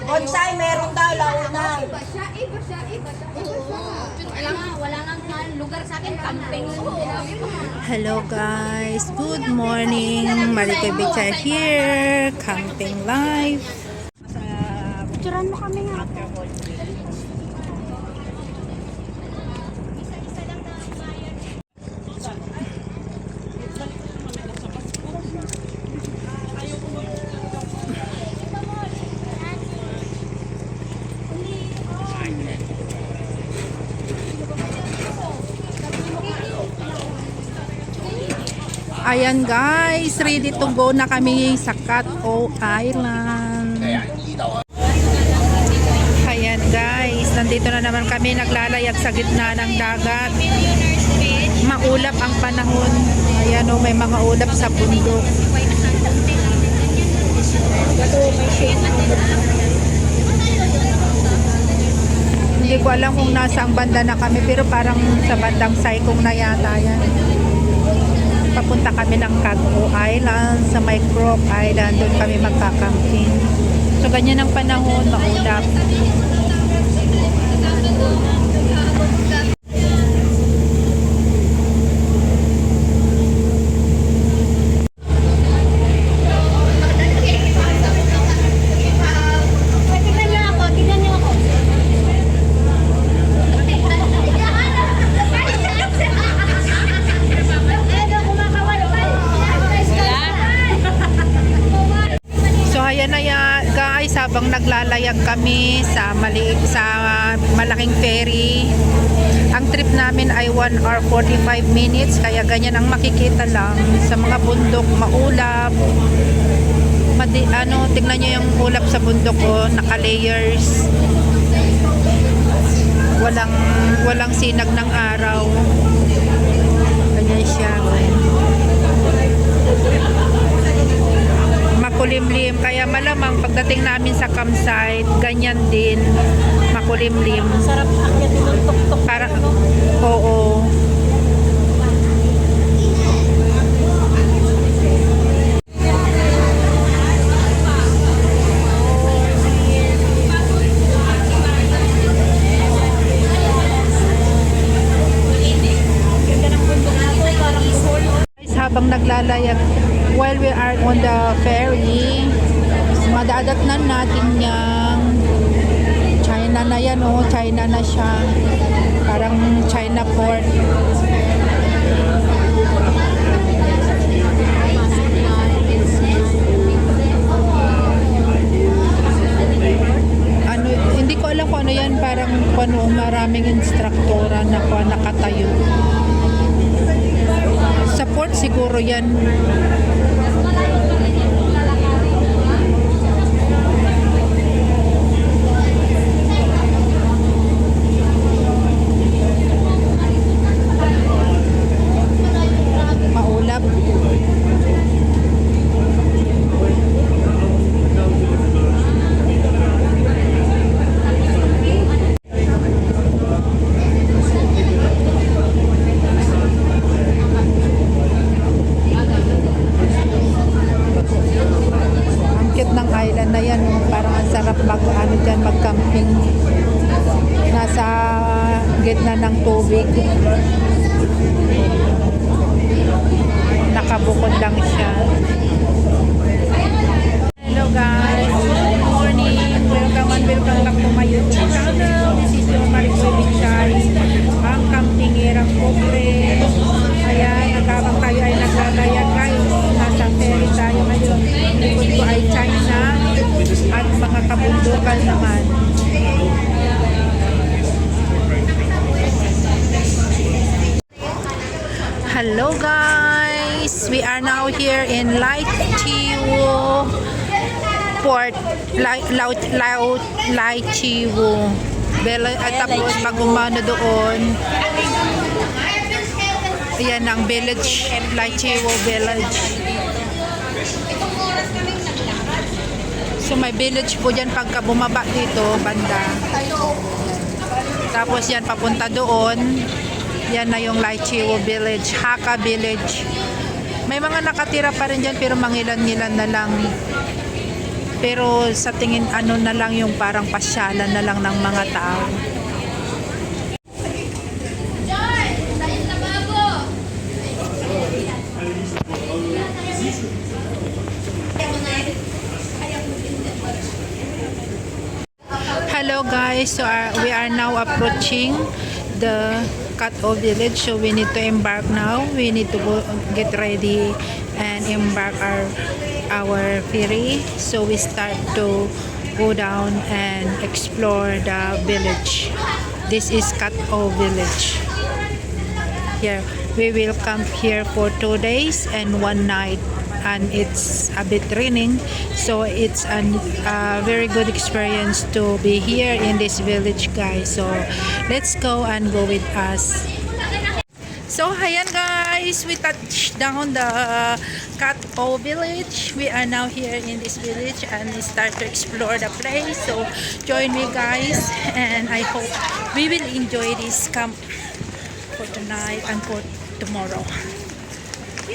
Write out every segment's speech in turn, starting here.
Bonsai, meron daw, launan. Iba siya. Wala nga lugar sa akin, camping. Hello guys, good morning. Marika Bicha here, camping live. Picturean mo kami nga. Ayan guys, ready to go na kami sa Cat-O Island. Ayan guys, nandito na naman kami naglalayag sa gitna ng dagat. Maulap ang panahon. Ayan o, may mga ulap sa bundok. Hindi ko alam kung nasa ang banda na kami, pero parang sa bandang Saikong na yata yan. Papunta kami ng Cat-O Island, sa Micro Island, doon kami magkakamping. So ganyan ang panahon, maulap. Ayan na yan guys, habang naglalayag kami sa malaking ferry. Ang trip namin ay 1 hour 45 minutes, kaya ganyan ang makikita lang sa mga bundok, maulap. Tingnan nyo yung ulap sa bundok ko, naka-layers. Walang sinag ng araw. Ganyan siya. Makulimlim, kaya malamang pagdating namin sa campsite, ganyan din, makulimlim. Sarap akyatin ng tuk-tuk. Para, oo. Habang naglalayag, while we are on the ferry, madadatnan natin yung China na yan, oh, China na siya, parang China port. Hindi ko alam kung ano yan, parang maraming instruktora na nakatayo. Sa port siguro yan. Maulap. Island na yan, parang ang sarap mag-camping nasa gitna ng tubig, nakabukod lang siya. Hello guys, good morning, welcome back to my YouTube channel. This is your Marika Bichay, ang campingerang pobre. Ayan, habang tayo ay naglalayag guys, nasa ferry tayo ngayon. Likod ko ay China at mga kabundukan naman. Hello guys, we are now here in Lai Chiwu Port, Lai Chiwu. Tapos pag umano doon, ayan ang village, Lai Chiwu village. So may village po dyan pagka bumaba dito, banda. Tapos yan papunta doon. Yan na yung Lai Chiwu village, Hakka village. May mga nakatira pa rin dyan pero mangilan-ngilan na lang. Pero sa tingin ano na lang yung parang pasyalan na lang ng mga tao. Hello guys, so we are now approaching the Kat-O village, so we need to embark now. We need to go get ready and embark our ferry, so we start to go down and explore the village. This is Kat-O village. Here we will camp here for 2 days and 1 night, and it's a bit raining, so it's a very good experience to be here in this village, guys. So let's go and go with us. So ayan guys, we touched down the Kat-O village. We are now here in this village and we start to explore the place. So join me guys, and I hope we will enjoy this camp for tonight and for tomorrow.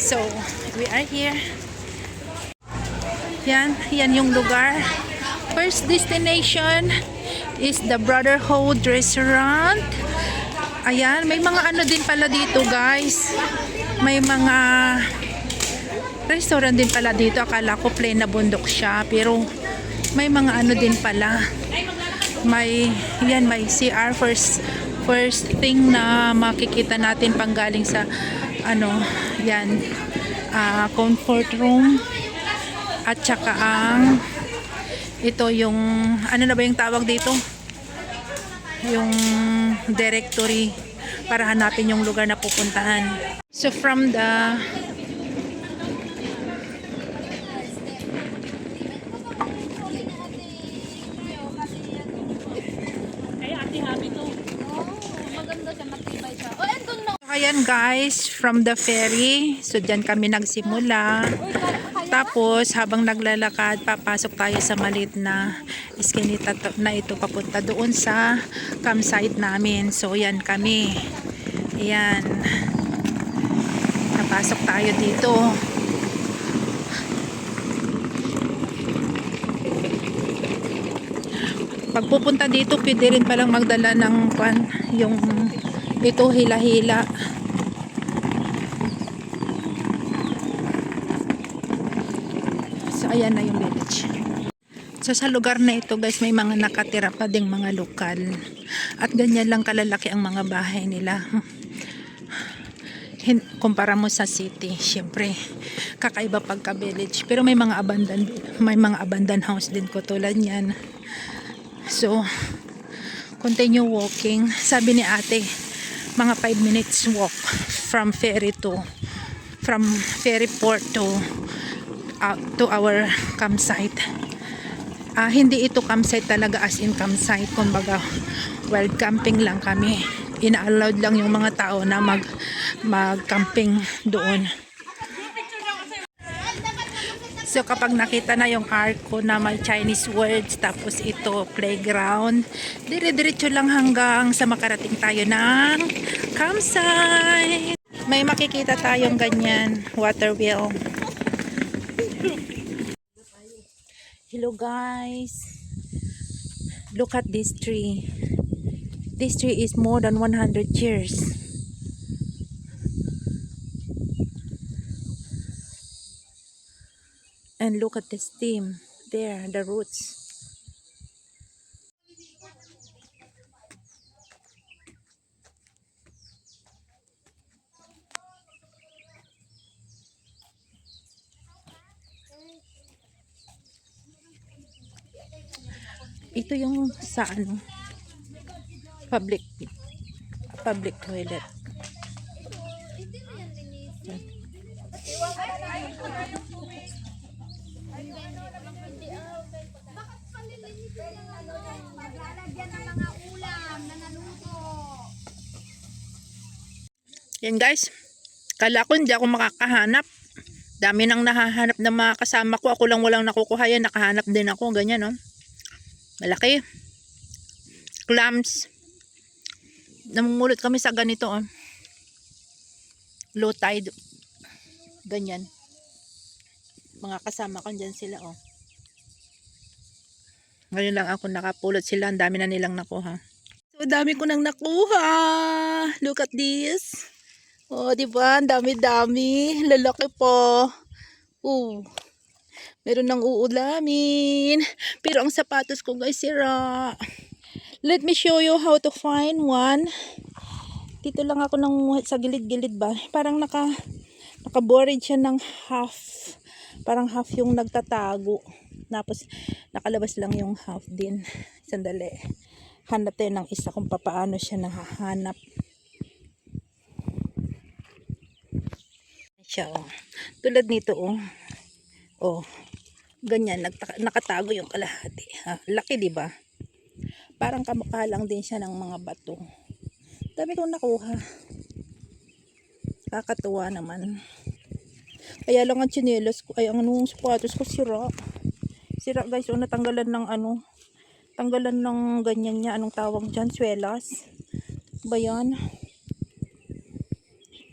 So we are here. Yan yung lugar. First destination is the Brotherhood Restaurant. Ayan, may mga ano din pala dito guys. May mga restaurant din pala dito. Akala ko plain na bundok siya, pero may mga ano din pala. May CR, first thing na makikita natin panggaling sa comfort room. At saka ito yung ano na ba yung tawag dito, yung directory para hanapin yung lugar na pupuntahan. So from the ayan guys, from the ferry, so dyan kami nagsimula. Tapos habang naglalakad, papasok tayo sa maliit na iskinita na ito papunta doon sa campsite namin. So yan kami. Ayan. Napasok tayo dito. Pag pupunta dito, pwede rin palang magdala ng yung ito hila-hila. So ayan na yung village. So sa lugar na ito guys, may mga nakatira pa ding mga lokal. At ganyan lang kalalaki ang mga bahay nila. Kumpara mo sa city, syempre kakaiba pagka village. Pero may mga abandoned house din ko tulad niyan. So continue walking. Sabi ni ate, mga 5 minutes walk from ferry port to our campsite. Hindi ito campsite talaga as in campsite, kumbaga wild camping lang kami. Ina-allowed lang yung mga tao na mag-camping doon. So kapag nakita na yung arko na may Chinese words, tapos ito playground, dire-diretso lang hanggang sa makarating tayo ng campsite. May makikita tayong ganyan, water wheel. Hello guys, look at this tree. This tree is more than 100 years. And look at the stem there, the roots. Ito yung sa public toilet. Yan guys, kala ko hindi ako makakahanap. Dami nang nahahanap na mga kasama ko. Ako lang walang nakukuha yan. Nakahanap din ako. Ganyan, no? Malaki. Clams. Namumulot kami sa ganito, oh. Low tide. Ganyan. Mga kasama ko dyan sila, oh. Ngayon lang ako nakapulot sila. Ang dami na nilang nakuha. So, dami ko nang nakuha. Look at this. Oh, di ba? Ang dami-dami. Lalaki po. Oh. Meron nang uulamin. Pero ang sapatos ko guys, sira. Let me show you how to find one. Dito lang ako nang sa gilid-gilid ba. Parang naka-bored siya ng half. Parang half yung nagtatago. Tapos nakalabas lang yung half din. Sandali. Hanap tayo ng isa kung paano siya nahahanap. Siya oh. Tulad nito oh. Oh. Ganyan nakatago yung kalahati. Ha? Laki 'di ba? Parang kamukha lang din siya ng mga bato. Dami kong nakuha. Kakatuwa naman. Kaya lang ang tsinelas ko ay ang anong sapatos ko sira. Sira guys, o natanggalan ng ano, tanggalan ng ganyan niya, anong tawag dyan, swelas. Ba yan?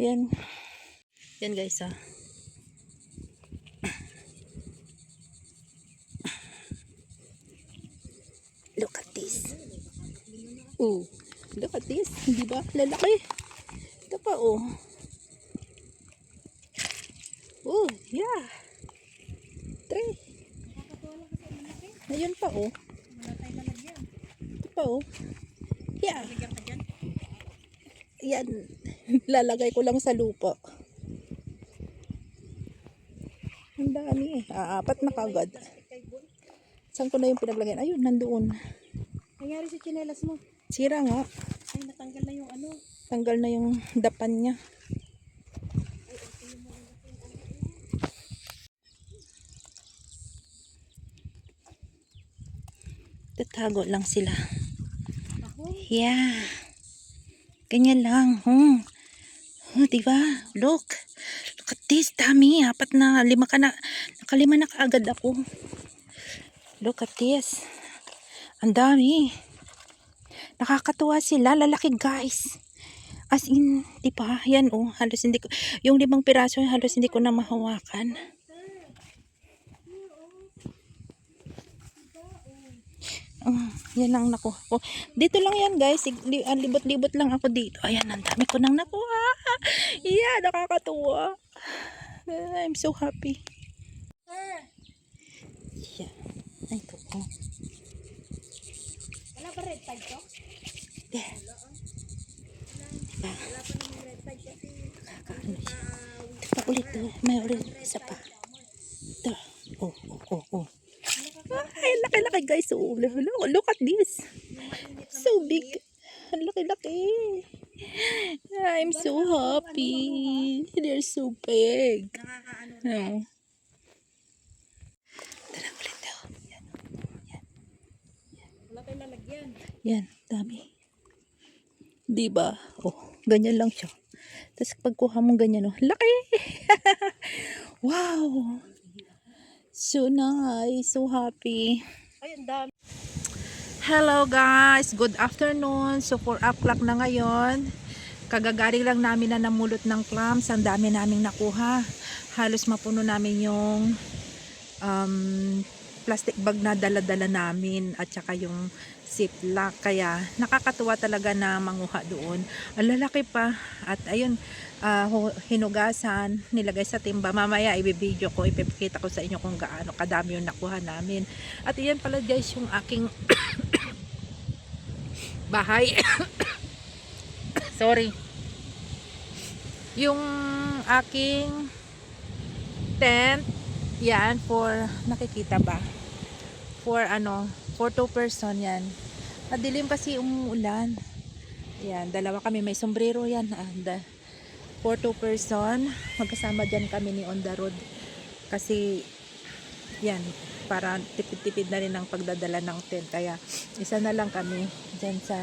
Yan. Yan guys ah. Look at this. Oh, look at this. Hindi ba? Lalaki. Ito pa oh. Oh, yeah. Try. Ayun pa oh. Ito pa oh. Yeah. Yan. Lalagay ko lang sa lupa. Ang dami eh. Apat na kagad. Saan ko na yung pinaglagyan? Ayun, nandoon. Nangyari sa tsinelas mo? Sira nga. Ay, natanggal na yung ano. Tanggal na yung dapan niya. Tatago lang sila. Yeah. Ganyan lang. Oh, diba? Look. Look at this. Dami. Nakalima na kaagad ako. Look at this. Ang dami. Nakakatuwa sila. Lalaki guys. As in, diba? Yan oh. Halos hindi ko, yung 5 piraso, halos hindi ko na mahawakan. Yan ang nakuha ko. Dito lang yan guys. Libot-libot lang ako dito. Ayan, ang dami ko nang nakuha. Yeah, nakakatuwa. I'm so happy. Yeah. Ay, ito. Oh. Wala ba red tag to? Yeah. Diba? Wala pa naman red tag kasi. Nakakaano siya. Ito pa ulit. Oh. May ulit. Isa pa. Ito. Oh. Ay, laki-laki guys. Oh, look at this. So big. Ang laki-laki. I'm so happy. They're so big. No. Tara ulit daw. Yan. Wala tayong lalagyan. Yan, dami. Diba? Oh, ganyan lang siya. Tapos pagkuha mong ganyan, oh, laki! Wow! So nice, so happy. Ay, ang dami. Hello guys, good afternoon. So 4 o'clock na ngayon. Kagagaling lang namin na namulot ng clams. Ang dami naming nakuha. Halos mapuno namin yung plastic bag na dala-dala namin at saka yung ziplock. Kaya nakakatuwa talaga na manguha doon. Ang lalaki pa. At ayun, hinugasan, nilagay sa timba. Mamaya i-video ko, ipipikita ko sa inyo kung gaano kadami yung nakuha namin. At iyan pala guys yung aking bahay. Sorry. Yung aking tent, yan, for, nakikita ba? For 2 person yan. Madilim kasi umuulan. Yan, dalawa kami, may sombrero yan. For 2 person, magkasama dyan kami ni on the road. Kasi, yan, para tipid-tipid na rin ang pagdadala ng tent. Kaya, isa na lang kami dyan sa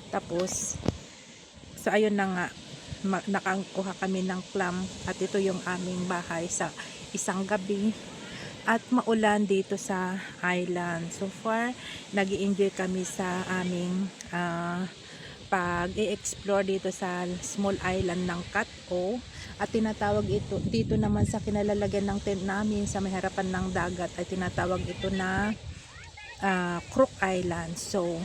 tapos, so ayun na nga, nakakuha kami ng clam at ito yung aming bahay sa isang gabi at maulan dito sa island. So far, nag-i-enjoy kami sa aming pag-i-explore dito sa small island ng Cat-O at tinatawag ito, dito naman sa kinalalagyan ng tent namin sa may harapan ng dagat ay tinatawag ito na Crook Island. So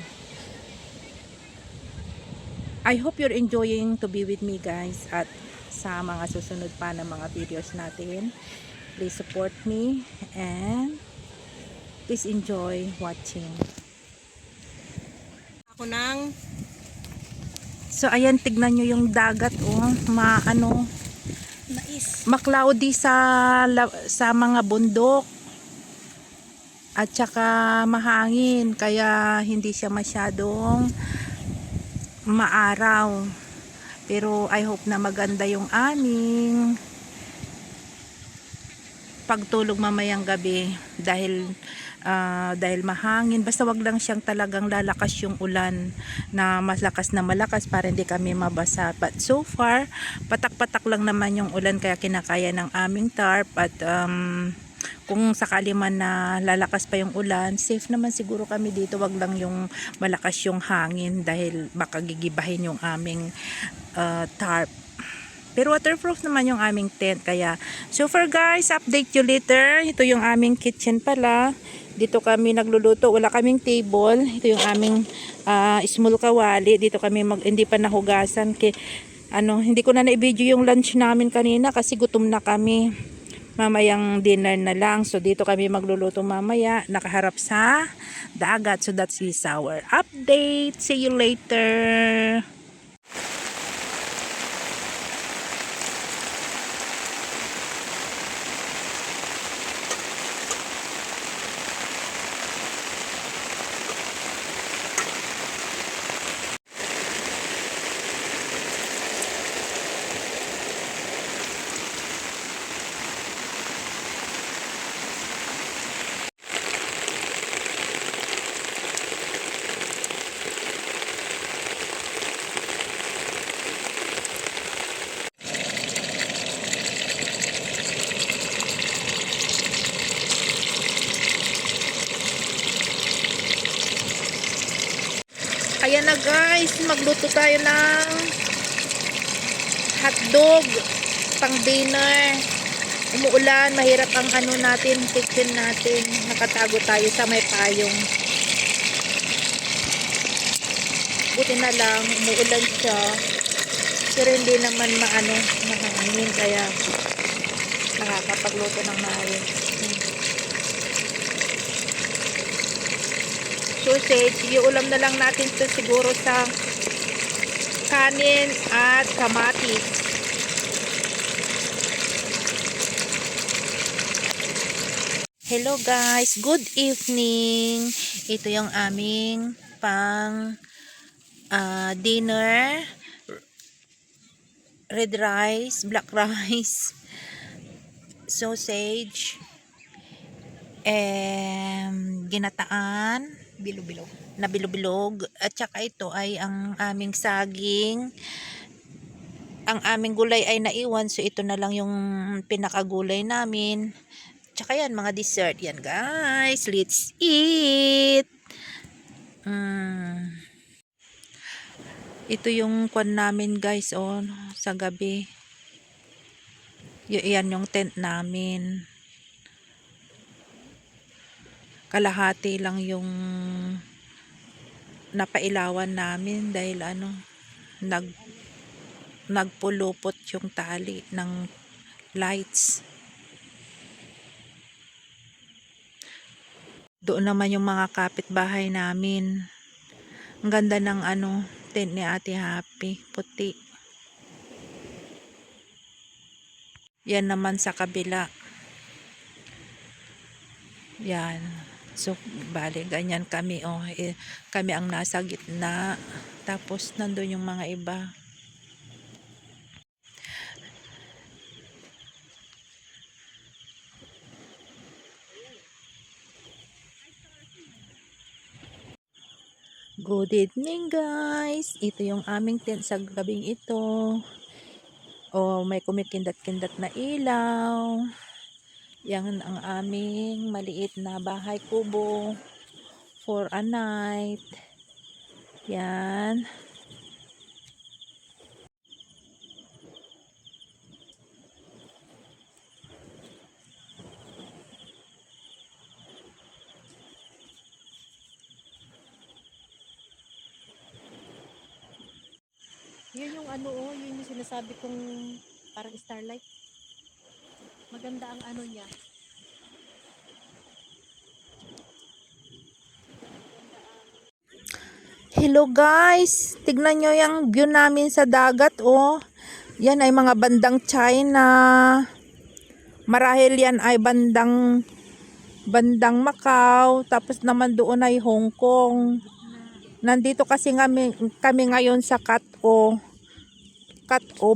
I hope you're enjoying to be with me guys, at sa mga susunod pa ng mga videos natin. Please support me and please enjoy watching. Ako nang So ayan, tignan nyo yung dagat, oh, ma-cloudy sa mga bundok at saka mahangin, kaya hindi siya masyadong maaraw. Pero I hope na maganda yung aming pagtulog mamayang gabi dahil mahangin. Basta wag lang siyang talagang lalakas yung ulan na malakas para hindi kami mabasa. But so far, patak-patak lang naman yung ulan, kaya kinakaya ng aming tarp. At kung sakali man na lalakas pa yung ulan, safe naman siguro kami dito. Wag lang yung malakas yung hangin dahil baka gigibahin yung aming tarp. Pero waterproof naman yung aming tent. Kaya so far guys, update you later. Ito yung aming kitchen pala. Dito kami nagluluto. Wala kaming table. Ito yung aming small kawali. Dito kami hindi pa nahugasan. Hindi ko na na-video yung lunch namin kanina kasi gutom na kami. Mamayang dinner na lang. So dito kami magluluto mamaya. Nakaharap sa dagat. So that's our update. See you later. Ayan na guys, magluto tayo ng hotdog pang dinner. Umuulan, mahirap ang kitchen natin. Nakatago tayo sa may payong. Buti na lang, umuulan siya. Pero hindi naman mahangin, kaya nakakapagluto ng maayos. Sausage, iulam na lang natin ito siguro sa kanin at kamatis. Hello guys, good evening. Ito yung aming pang dinner. Red rice, black rice, sausage, ginataan na bilog-bilog, at saka ito ay ang aming saging. Ang aming gulay ay naiwan, so ito na lang yung pinakagulay namin. Tsaka yan, mga dessert yan guys, let's eat. Ito yung kwan namin guys, sa gabi. Yan yung tent namin. Kalahati lang yung napailawan namin dahil nagpulupot yung tali ng lights. Doon naman yung mga kapitbahay namin. Ang ganda ng tent ni Ate Happy, puti. Yan naman sa kabila. Yan. So, bale, ganyan kami, kami ang nasa gitna. Tapos, nandun yung mga iba. Good evening guys. Ito yung aming tent sa gabing ito. May kumikindat-kindat na ilaw. Yan ang aming maliit na bahay kubo for a night. Yan. Yun yung ano, oh, yun yung sinasabi kong parang starlight. Maganda ang ano niya. Hello guys, tignan nyo yung view namin sa dagat, oh. Yan ay mga bandang China. Marahil yan ay bandang Macau, tapos naman doon ay Hong Kong. Nandito kasi kami ngayon sa Cat O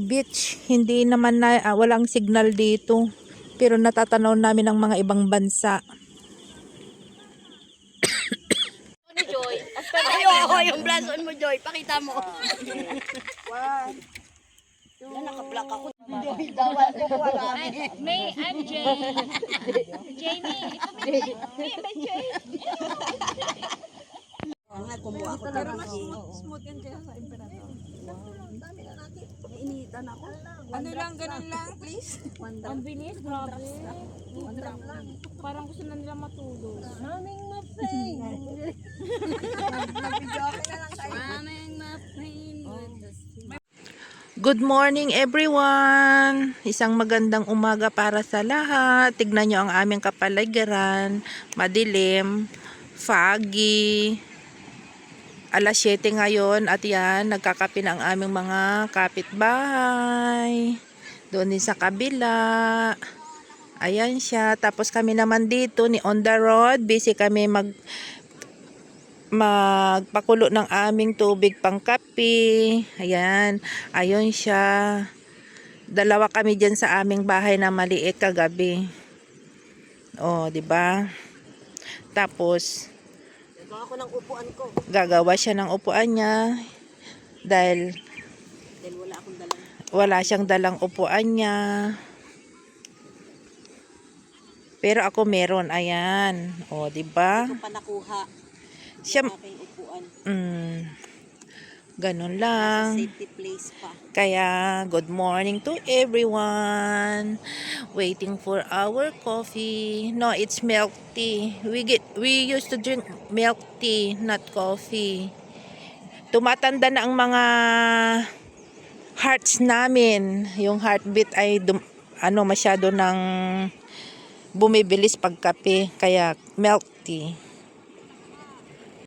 Beach. Hindi naman walang signal dito. Pero natatanaw namin ang mga ibang bansa. Ni Joy. Ayoko, yung blason mo, Joy. Pakita mo. Naka-block ako. May, I'm Jane. Jamie. May Jane. Kumuha ako talaga. Smooth yan kaya sa imperator. Inihitan ako. Ano lang, ganun lang, please. Ang bilis, grabe. Parang gusto na nila matulog. Maming mapay. Maming mapin. Good morning everyone! Isang magandang umaga para sa lahat. Tignan nyo ang aming kapaligiran. Madilim, foggy. Alas 7 ngayon at yan, nagkakape na ang aming mga kapitbahay. Doon din sa kabila. Ayan siya. Tapos kami naman dito ni on the road. Busy kami magpakulo ng aming tubig pang kape. Ayan. Ayun siya. Dalawa kami dyan sa aming bahay na maliit kagabi. Oh, 'di ba? Tapos Gagawa ko ng upuan ko. gagawa siya ng upuan niya dahil Wala akong dalang. wala siyang dalang upuan niya. Pero ako meron. Ayan. Oh, 'di ba? Ito pa nakuha. Siya Aking upuan. ganun lang. Safety place pa. Kaya, good morning to everyone. Waiting for our coffee. No, it's milk tea. We used to drink milk tea, not coffee. Tumatanda na ang mga hearts namin. Yung heartbeat ay masyado ng bumibilis pag kape. Kaya, milk tea.